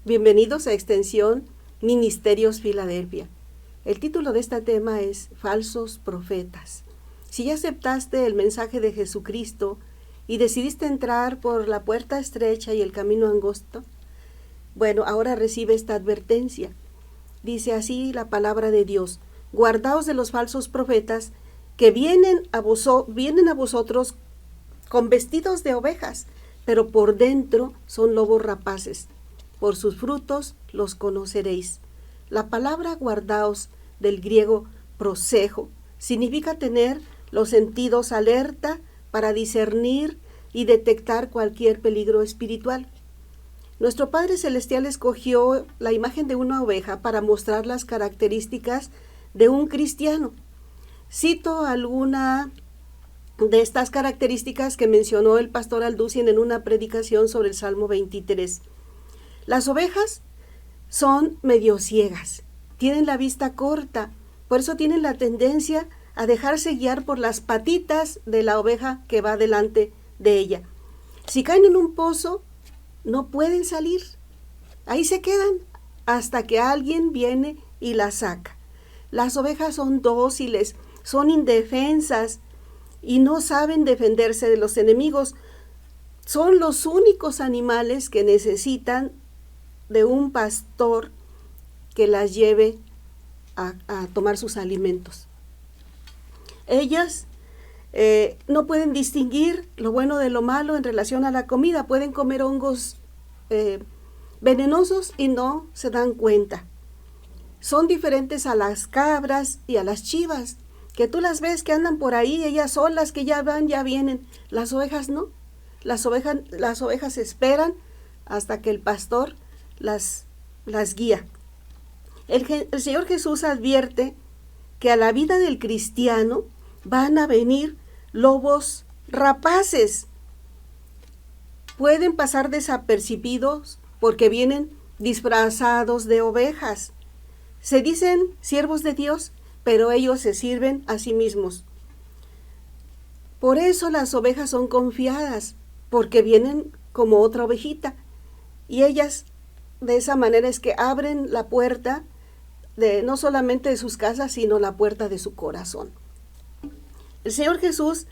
Bienvenidos a Extensión Ministerios Filadelfia. El título de este tema es Falsos Profetas. Si ya aceptaste el mensaje de Jesucristo y decidiste entrar por la puerta estrecha y el camino angosto, bueno, ahora recibe esta advertencia. Dice así la palabra de Dios: guardaos de los falsos profetas que vienen a vosotros con vestidos de ovejas, pero por dentro son lobos rapaces. Por sus frutos los conoceréis. La palabra guardaos, del griego prosejo, significa tener los sentidos alerta para discernir y detectar cualquier peligro espiritual. Nuestro Padre Celestial escogió la imagen de una oveja para mostrar las características de un cristiano. Cito alguna de estas características que mencionó el pastor Alducin en una predicación sobre el Salmo 23. Las ovejas son medio ciegas, tienen la vista corta, por eso tienen la tendencia a dejarse guiar por las patitas de la oveja que va delante de ella. Si caen en un pozo, no pueden salir, ahí se quedan hasta que alguien viene y las saca. Las ovejas son dóciles, son indefensas y no saben defenderse de los enemigos. Son los únicos animales que necesitan de un pastor que las lleve a tomar sus alimentos. Ellas no pueden distinguir lo bueno de lo malo en relación a la comida. Pueden comer hongos venenosos y no se dan cuenta. Son diferentes a las cabras y a las chivas, que tú las ves que andan por ahí, ellas son las que ya van, ya vienen. Las ovejas no. Las ovejas esperan hasta que el pastor las guía. El Señor Jesús advierte que a la vida del cristiano van a venir lobos rapaces. Pueden pasar desapercibidos porque vienen disfrazados de ovejas. Se dicen siervos de Dios, pero ellos se sirven a sí mismos. Por eso las ovejas son confiadas, porque vienen como otra ovejita. Y ellas de esa manera es que abren la puerta no solamente de sus casas, sino la puerta de su corazón. El Señor Jesús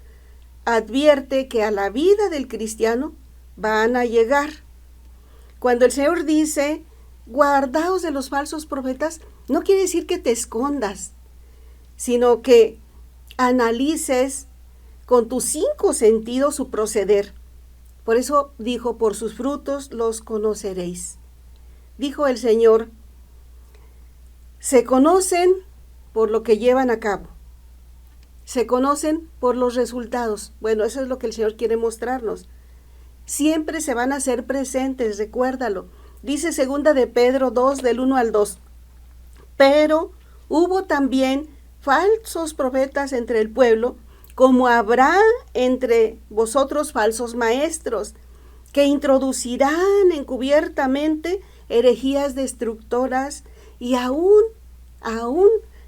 advierte que a la vida del cristiano van a llegar. Cuando el Señor dice, guardaos de los falsos profetas, no quiere decir que te escondas, sino que analices con tus 5 sentidos su proceder. Por eso dijo, por sus frutos los conoceréis. Dijo el Señor, se conocen por lo que llevan a cabo. Se conocen por los resultados. Bueno, eso es lo que el Señor quiere mostrarnos. Siempre se van a hacer presentes, recuérdalo. Dice 2 de Pedro 2, del 1 al 2. Pero hubo también falsos profetas entre el pueblo, como habrá entre vosotros falsos maestros, que introducirán encubiertamente herejías destructoras y aún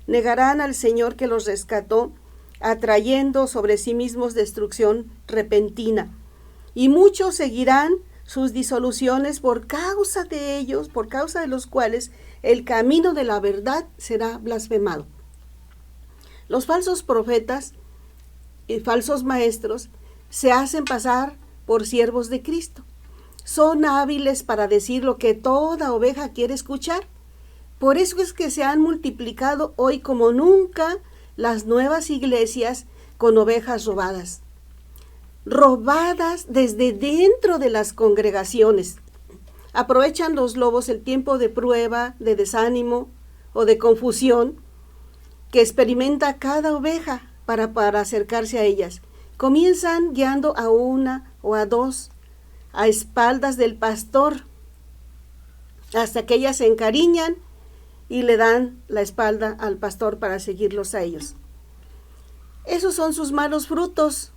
negarán al Señor que los rescató, atrayendo sobre sí mismos destrucción repentina. Y muchos seguirán sus disoluciones por causa de ellos, por causa de los cuales el camino de la verdad será blasfemado. Los falsos profetas y falsos maestros se hacen pasar por siervos de Cristo. Son hábiles para decir lo que toda oveja quiere escuchar. Por eso es que se han multiplicado hoy como nunca las nuevas iglesias con ovejas robadas. Robadas desde dentro de las congregaciones. Aprovechan los lobos el tiempo de prueba, de desánimo o de confusión que experimenta cada oveja para acercarse a ellas. Comienzan guiando a una o a dos a espaldas del pastor hasta que ellas se encariñan y le dan la espalda al pastor para seguirlos a ellos. Esos son sus malos frutos,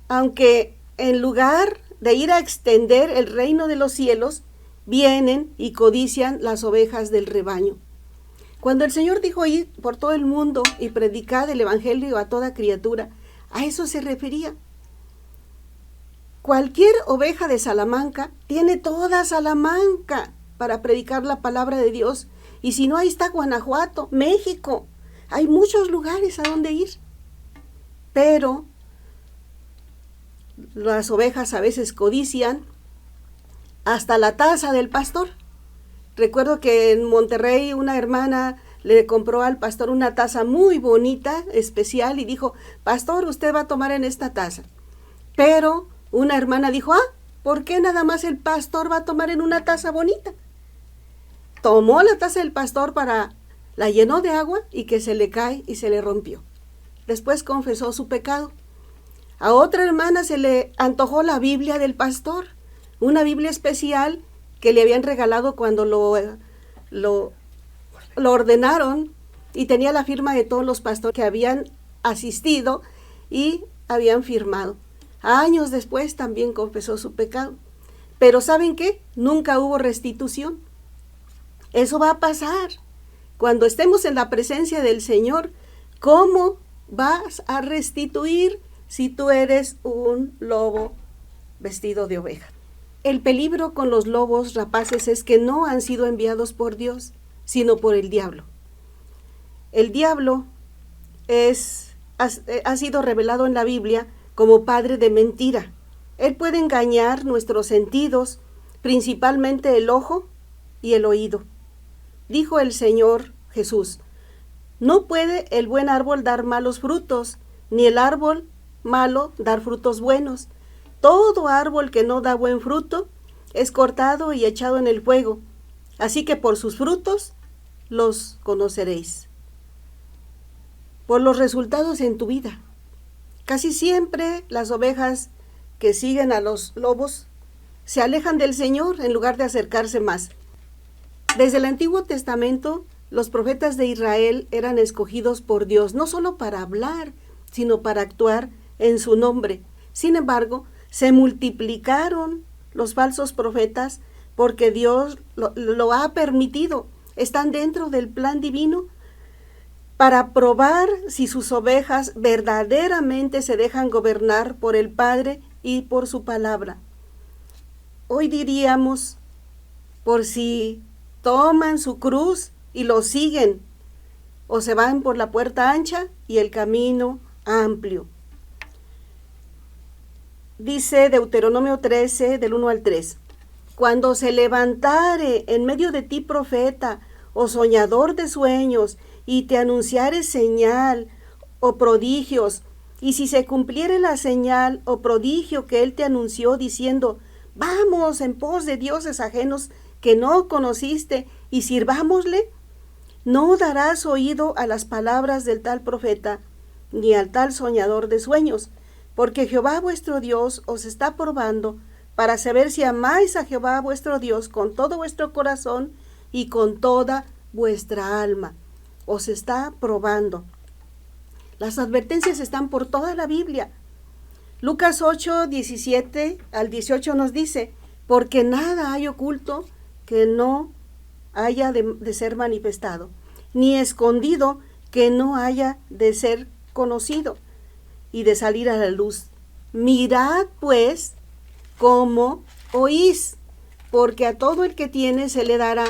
aunque en lugar de ir a extender el reino de los cielos, vienen y codician las ovejas del rebaño. Cuando el Señor dijo ir por todo el mundo y predicad el evangelio a toda criatura, a eso se refería. Cualquier oveja de Salamanca tiene toda Salamanca para predicar la palabra de Dios. Y si no, ahí está Guanajuato, México. Hay muchos lugares a donde ir. Pero las ovejas a veces codician hasta la taza del pastor. Recuerdo que en Monterrey una hermana le compró al pastor una taza muy bonita, especial, y dijo: pastor, usted va a tomar en esta taza. Pero una hermana dijo: ¿por qué nada más el pastor va a tomar en una taza bonita? Tomó la taza del pastor, la llenó de agua y que se le cae y se le rompió. Después confesó su pecado. A otra hermana se le antojó la Biblia del pastor, una Biblia especial que le habían regalado cuando lo ordenaron, y tenía la firma de todos los pastores que habían asistido y habían firmado. Años después también confesó su pecado. Pero ¿saben qué? Nunca hubo restitución. Eso va a pasar. Cuando estemos en la presencia del Señor, ¿cómo vas a restituir si tú eres un lobo vestido de oveja? El peligro con los lobos rapaces es que no han sido enviados por Dios, sino por el diablo. El diablo ha sido revelado en la Biblia como padre de mentira. Él puede engañar nuestros sentidos, principalmente el ojo y el oído. Dijo el Señor Jesús: no puede el buen árbol dar malos frutos, ni el árbol malo dar frutos buenos. Todo árbol que no da buen fruto es cortado y echado en el fuego. Así que por sus frutos los conoceréis. Por los resultados en tu vida. Casi siempre las ovejas que siguen a los lobos se alejan del Señor en lugar de acercarse más. Desde el Antiguo Testamento, los profetas de Israel eran escogidos por Dios, no solo para hablar, sino para actuar en su nombre. Sin embargo, se multiplicaron los falsos profetas porque Dios lo ha permitido. Están dentro del plan divino para probar si sus ovejas verdaderamente se dejan gobernar por el Padre y por su palabra. Hoy diríamos, por si toman su cruz y lo siguen, o se van por la puerta ancha y el camino amplio. Dice Deuteronomio 13, del 1 al 3. Cuando se levantare en medio de ti profeta o soñador de sueños, y te anunciare señal o prodigios, y si se cumpliere la señal o prodigio que él te anunció, diciendo: vamos en pos de dioses ajenos que no conociste, y sirvámosle, no darás oído a las palabras del tal profeta, ni al tal soñador de sueños, porque Jehová vuestro Dios os está probando para saber si amáis a Jehová vuestro Dios con todo vuestro corazón y con toda vuestra alma. Os está probando. Las advertencias están por toda la Biblia. Lucas 8, 17 al 18 nos dice: porque nada hay oculto que no haya de ser manifestado, ni escondido que no haya de ser conocido y de salir a la luz. Mirad pues cómo oís, porque a todo el que tiene se le dará,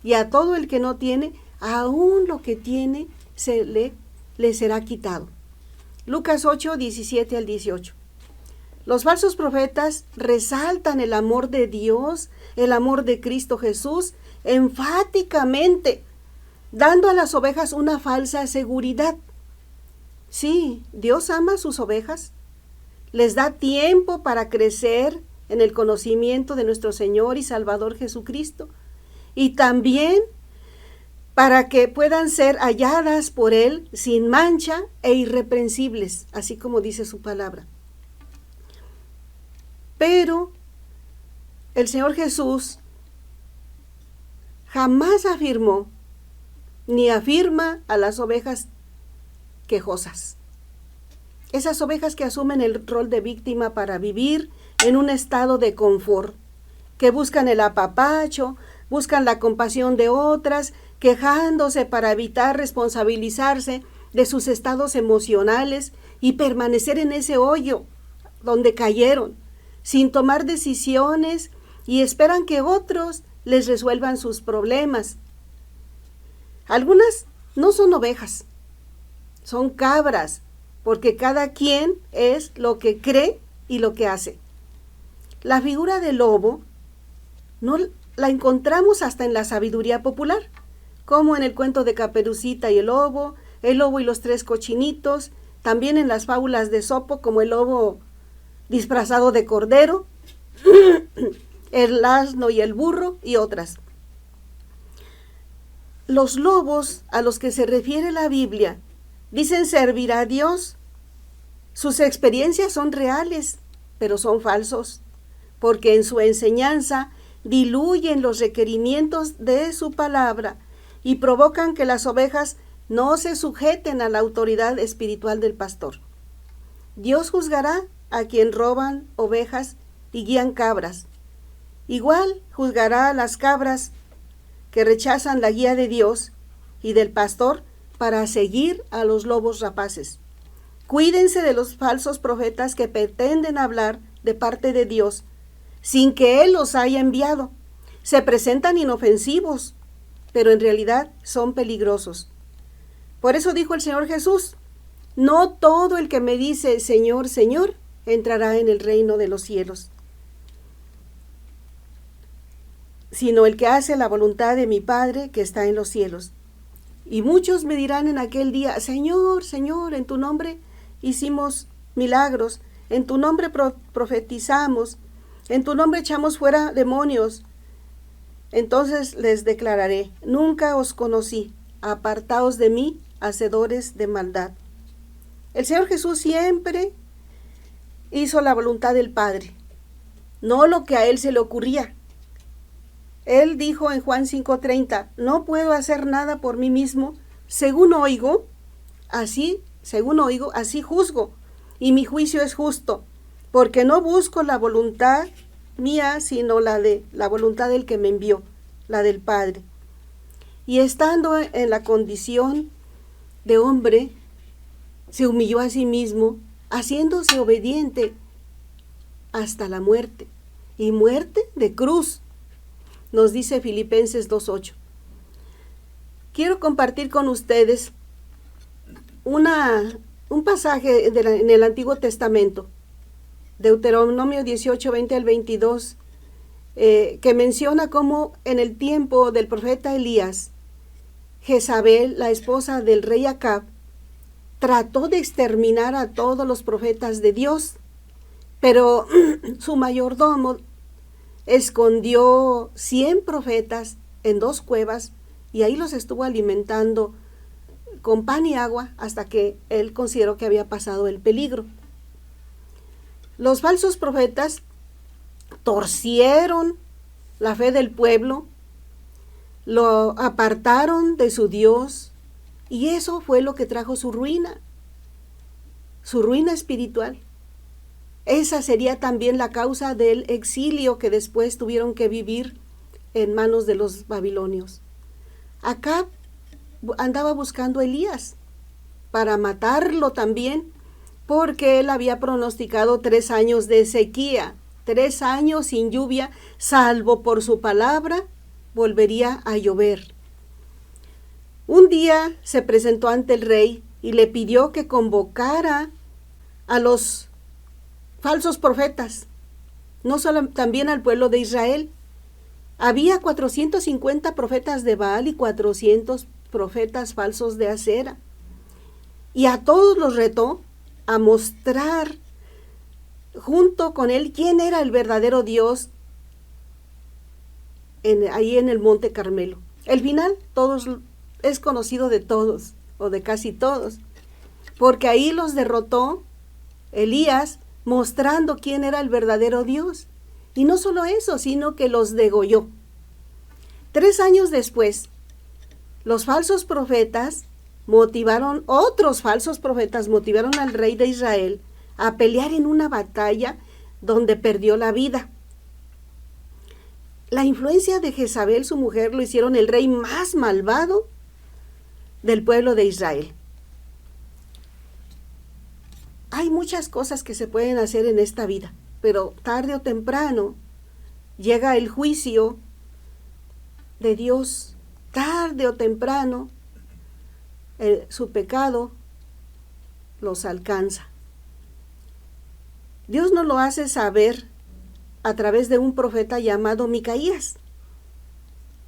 y a todo el que no tiene, aún lo que tiene le será quitado. Lucas 8, 17 al 18. Los falsos profetas resaltan el amor de Dios, el amor de Cristo Jesús, enfáticamente, dando a las ovejas una falsa seguridad. Sí, Dios ama a sus ovejas, les da tiempo para crecer en el conocimiento de nuestro Señor y Salvador Jesucristo, y también para que puedan ser halladas por Él sin mancha e irreprensibles, así como dice su palabra. Pero el Señor Jesús jamás afirmó ni afirma a las ovejas quejosas. Esas ovejas que asumen el rol de víctima para vivir en un estado de confort, que buscan el apapacho, buscan la compasión de otras, quejándose para evitar responsabilizarse de sus estados emocionales y permanecer en ese hoyo donde cayeron, sin tomar decisiones, y esperan que otros les resuelvan sus problemas. Algunas no son ovejas, son cabras, porque cada quien es lo que cree y lo que hace. La figura del lobo no la encontramos hasta en la sabiduría popular, como en el cuento de Caperucita y el lobo y los tres cochinitos, también en las fábulas de Esopo, como el lobo disfrazado de cordero, el asno y el burro y otras. Los lobos a los que se refiere la Biblia dicen servir a Dios. Sus experiencias son reales, pero son falsos, porque en su enseñanza diluyen los requerimientos de su palabra y provocan que las ovejas no se sujeten a la autoridad espiritual del pastor. Dios juzgará a quien roban ovejas y guían cabras. Igual juzgará a las cabras que rechazan la guía de Dios y del pastor para seguir a los lobos rapaces. Cuídense de los falsos profetas que pretenden hablar de parte de Dios sin que Él los haya enviado. Se presentan inofensivos, pero en realidad son peligrosos. Por eso dijo el Señor Jesús: no todo el que me dice Señor, Señor, entrará en el reino de los cielos, sino el que hace la voluntad de mi Padre que está en los cielos. Y muchos me dirán en aquel día: Señor, Señor, en tu nombre hicimos milagros, en tu nombre profetizamos, en tu nombre echamos fuera demonios. Entonces les declararé: nunca os conocí, apartaos de mí, hacedores de maldad. El Señor Jesús siempre hizo la voluntad del Padre, no lo que a Él se le ocurría. Él dijo en Juan 5:30, no puedo hacer nada por mí mismo, según oigo, así juzgo, y mi juicio es justo, porque no busco la voluntad mía, sino la voluntad del que me envió, la del Padre. Y estando en la condición de hombre, se humilló a sí mismo, haciéndose obediente hasta la muerte, y muerte de cruz, nos dice Filipenses 2:8. Quiero compartir con ustedes un pasaje en el Antiguo Testamento, Deuteronomio 18:20 al 22, que menciona cómo en el tiempo del profeta Elías, Jezabel, la esposa del rey Acab, trató de exterminar a todos los profetas de Dios, pero su mayordomo escondió 100 profetas en 2 cuevas y ahí los estuvo alimentando con pan y agua hasta que él consideró que había pasado el peligro. Los falsos profetas torcieron la fe del pueblo, lo apartaron de su Dios, y eso fue lo que trajo su ruina espiritual. Esa sería también la causa del exilio que después tuvieron que vivir en manos de los babilonios. Acab andaba buscando a Elías para matarlo también, porque él había pronosticado 3 años de sequía, 3 años sin lluvia, salvo por su palabra, volvería a llover. Un día se presentó ante el rey y le pidió que convocara a los falsos profetas, no solo, también al pueblo de Israel. Había 450 profetas de Baal y 400 profetas falsos de Acera. Y a todos los retó a mostrar junto con él quién era el verdadero Dios ahí en el Monte Carmelo. El final es conocido de todos, o de casi todos, porque ahí los derrotó Elías, mostrando quién era el verdadero Dios. Y no solo eso, sino que los degolló. 3 años después, los falsos profetas otros falsos profetas motivaron al rey de Israel a pelear en una batalla donde perdió la vida. La influencia de Jezabel, su mujer, lo hicieron el rey más malvado del pueblo de Israel. Hay muchas cosas que se pueden hacer en esta vida, pero tarde o temprano llega el juicio de Dios, tarde o temprano, su pecado los alcanza. Dios nos lo hace saber a través de un profeta llamado Micaías.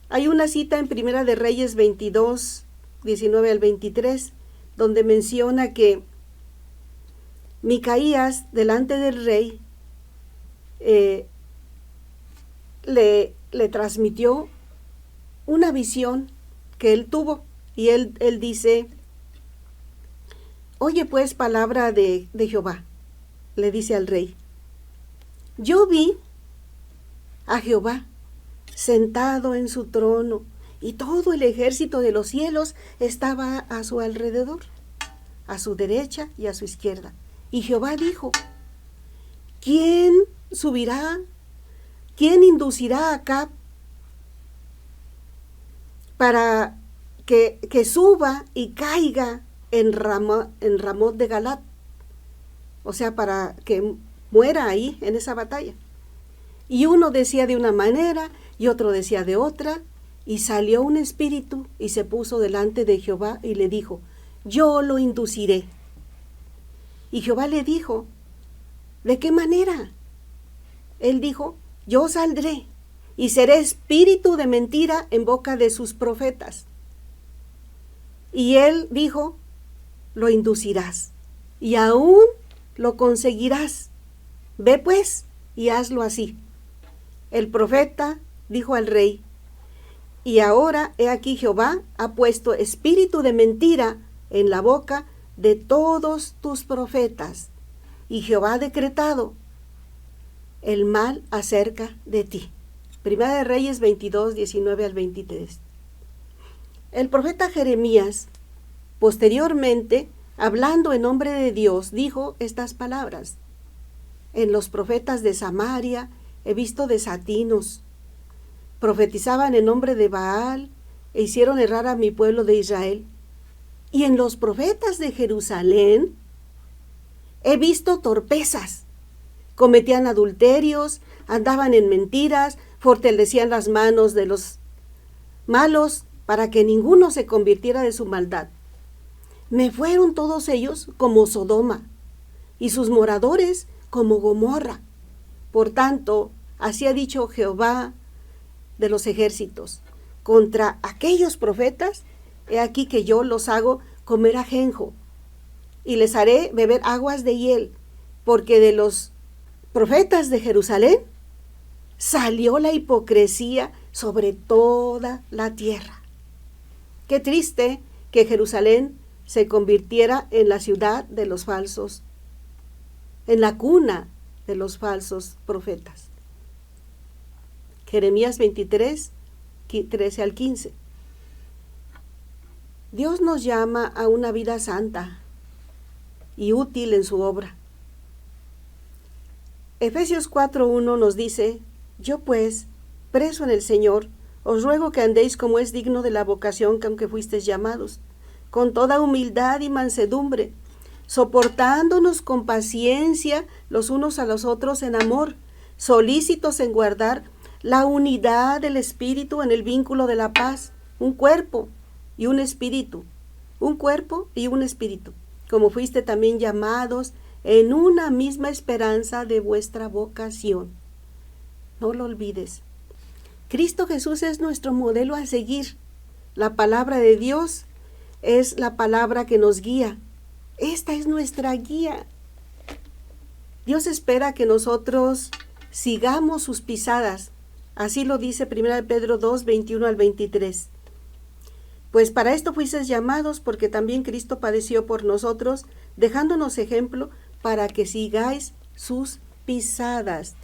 Hay una cita en Primera de Reyes 22, 19 al 23, donde menciona que Micaías, delante del rey, le transmitió una visión que él tuvo. Y él dice, oye pues palabra de Jehová, le dice al rey. Yo vi a Jehová sentado en su trono, y todo el ejército de los cielos estaba a su alrededor, a su derecha y a su izquierda. Y Jehová dijo, ¿quién subirá? ¿Quién inducirá a Acab para que suba y caiga en Ramot de Galat? O sea, para que muera ahí en esa batalla. Y uno decía de una manera y otro decía de otra, y salió un espíritu y se puso delante de Jehová y le dijo, yo lo induciré. Y Jehová le dijo, ¿de qué manera? Él dijo, yo saldré y seré espíritu de mentira en boca de sus profetas. Y él dijo, lo inducirás y aún lo conseguirás. Ve pues y hazlo así. El profeta dijo al rey, y ahora he aquí Jehová ha puesto espíritu de mentira en la boca de todos tus profetas, y Jehová ha decretado el mal acerca de ti. Primera de Reyes 22, 19 al 23. El profeta Jeremías, posteriormente, hablando en nombre de Dios, dijo estas palabras. En los profetas de Samaria he visto desatinos. Profetizaban en nombre de Baal e hicieron errar a mi pueblo de Israel. Y en los profetas de Jerusalén he visto torpezas. Cometían adulterios, andaban en mentiras, fortalecían las manos de los malos para que ninguno se convirtiera de su maldad. Me fueron todos ellos como Sodoma y sus moradores como Gomorra. Por tanto, así ha dicho Jehová de los ejércitos, contra aquellos profetas, he aquí que yo los hago comer ajenjo, y les haré beber aguas de hiel, porque de los profetas de Jerusalén salió la hipocresía sobre toda la tierra. Qué triste que Jerusalén se convirtiera en la ciudad de los falsos, en la cuna de los falsos profetas. Jeremías 23, 13 al 15. Dios nos llama a una vida santa y útil en su obra. Efesios 4:1 nos dice, yo pues, preso en el Señor, os ruego que andéis como es digno de la vocación con que fuisteis llamados, con toda humildad y mansedumbre, soportándonos con paciencia los unos a los otros en amor, solícitos en guardar la unidad del Espíritu en el vínculo de la paz, un cuerpo y un espíritu, como fuiste también llamados en una misma esperanza de vuestra vocación. No lo olvides. Cristo Jesús es nuestro modelo a seguir. La palabra de Dios es la palabra que nos guía. Esta es nuestra guía. Dios espera que nosotros sigamos sus pisadas. Así lo dice 1 Pedro 2, 21 al 23. Pues para esto fuisteis llamados, porque también Cristo padeció por nosotros, dejándonos ejemplo para que sigáis sus pisadas.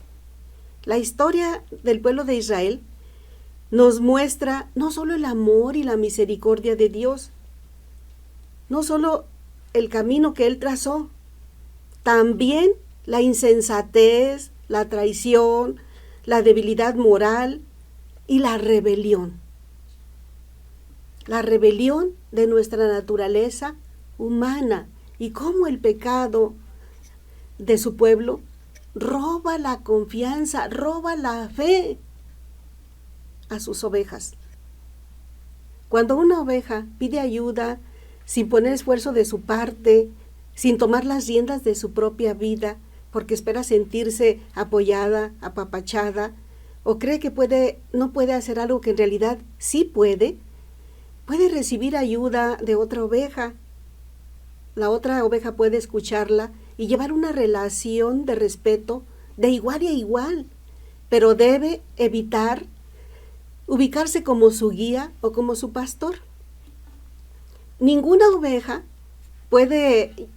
La historia del pueblo de Israel nos muestra no solo el amor y la misericordia de Dios, no solo el camino que Él trazó, también la insensatez, la traición, la debilidad moral y la rebelión. La rebelión de nuestra naturaleza humana y cómo el pecado de su pueblo roba la confianza, roba la fe a sus ovejas. Cuando una oveja pide ayuda sin poner esfuerzo de su parte, sin tomar las riendas de su propia vida, porque espera sentirse apoyada, apapachada, o cree que no puede hacer algo que en realidad sí puede recibir ayuda de otra oveja. La otra oveja puede escucharla y llevar una relación de respeto de igual a igual, pero debe evitar ubicarse como su guía o como su pastor. Ninguna oveja puede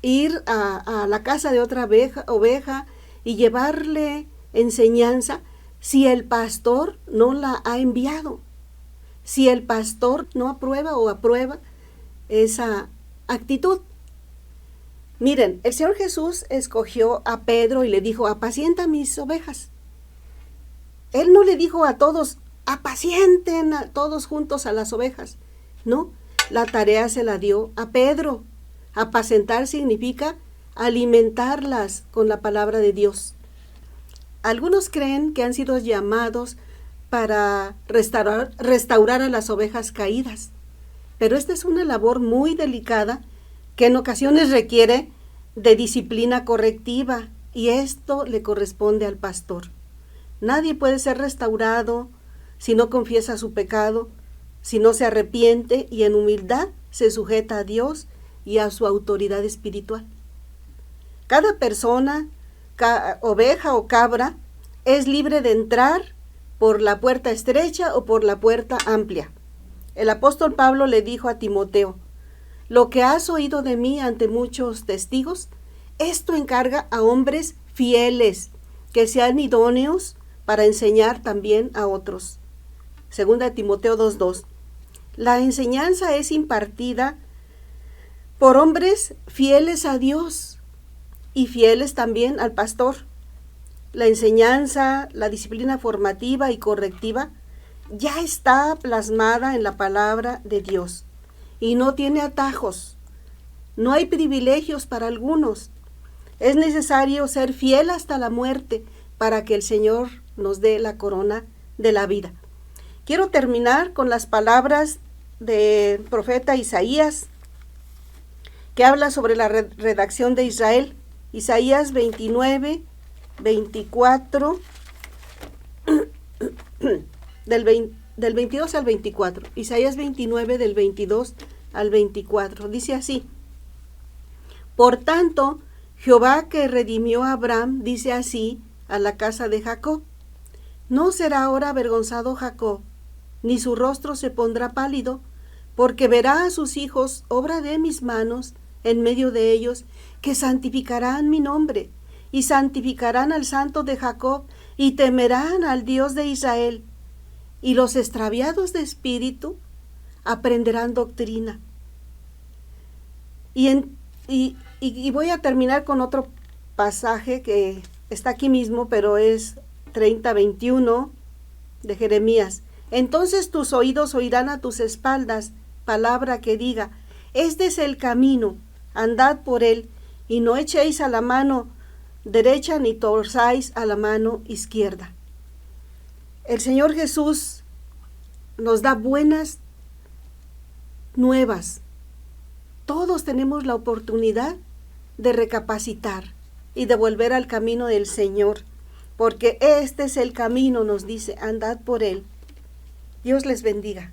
ir a la casa de otra oveja y llevarle enseñanza si el pastor no la ha enviado, si el pastor no aprueba o aprueba esa actitud. Miren, el Señor Jesús escogió a Pedro y le dijo: apacienta mis ovejas. Él no le dijo a todos: apacienten a todos juntos a las ovejas. No, la tarea se la dio a Pedro. Apacentar significa alimentarlas con la palabra de Dios. Algunos creen que han sido llamados para restaurar a las ovejas caídas, pero esta es una labor muy delicada que en ocasiones requiere de disciplina correctiva, y esto le corresponde al pastor. Nadie puede ser restaurado si no confiesa su pecado, si no se arrepiente y en humildad se sujeta a Dios y a su autoridad espiritual. Cada persona, oveja o cabra, es libre de entrar por la puerta estrecha o por la puerta amplia. El apóstol Pablo le dijo a Timoteo: lo que has oído de mí ante muchos testigos, esto encarga a hombres fieles, que sean idóneos para enseñar también a otros. Segunda Timoteo 2:2. La enseñanza es impartida por hombres fieles a Dios y fieles también al pastor. La enseñanza, la disciplina formativa y correctiva ya está plasmada en la palabra de Dios y no tiene atajos. No hay privilegios para algunos. Es necesario ser fiel hasta la muerte para que el Señor nos dé la corona de la vida. Quiero terminar con las palabras del profeta Isaías, que habla sobre la redacción de Israel. Isaías 29, 24, del 22 al 24. Isaías 29, del 22 al 24. Dice así: por tanto, Jehová, que redimió a Abraham, dice así a la casa de Jacob: no será ahora avergonzado Jacob, ni su rostro se pondrá pálido, porque verá a sus hijos, obra de mis manos, en medio de ellos, que santificarán mi nombre, y santificarán al Santo de Jacob, y temerán al Dios de Israel. Y los extraviados de espíritu aprenderán doctrina. Y voy a terminar con otro pasaje que está aquí mismo, pero es 30:21 de Jeremías. Entonces tus oídos oirán a tus espaldas palabra que diga: este es el camino, andad por él, y no echéis a la mano derecha ni torzáis a la mano izquierda. El Señor Jesús nos da buenas nuevas. Todos tenemos la oportunidad de recapacitar y de volver al camino del Señor, porque este es el camino, nos dice, andad por él. Dios les bendiga.